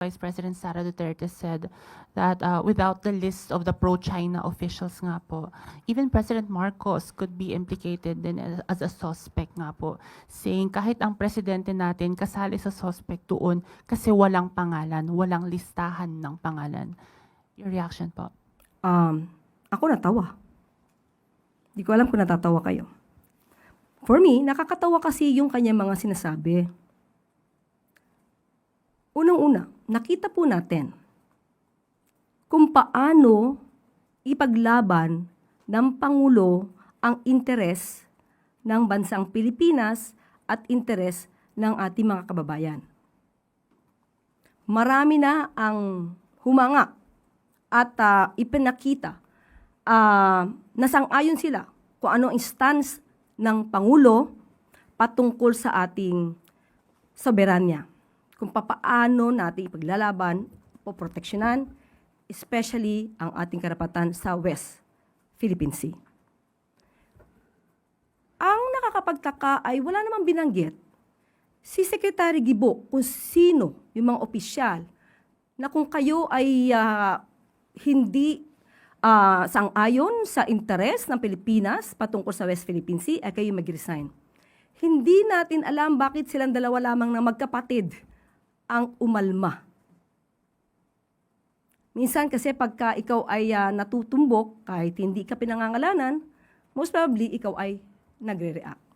Vice President Sara Duterte said that without the list of the pro-China officials nga po, even President Marcos could be implicated din as a suspect nga po, saying kahit ang presidente natin kasali sa suspect doon kasi walang pangalan, walang listahan ng pangalan. Your reaction po? Ako natawa. Di ko alam kung natatawa kayo. For me, nakakatawa kasi yung kanyang mga sinasabi. Unang-una, nakita po natin kung paano ipaglaban ng Pangulo ang interes ng bansang Pilipinas at interes ng ating mga kababayan. Marami na ang humanga at ipinakita na sang-ayon sila kung ano ang stance ng Pangulo patungkol sa ating soberanya. Kung papaano natin ipaglalaban o proteksyonan, especially ang ating karapatan sa West Philippine Sea. Ang nakakapagtaka ay wala namang binanggit si Secretary Gibo kung sino yung mga opisyal na kung kayo ay hindi sang-ayon sa interes ng Pilipinas patungkol sa West Philippine Sea, ay kayo mag-resign. Hindi natin alam bakit silang dalawa lamang na magkapatid ang umalma. Minsan kasi pagka ikaw ay natutumbok, kahit hindi ka pinangangalanan, most probably ikaw ay nagre-react.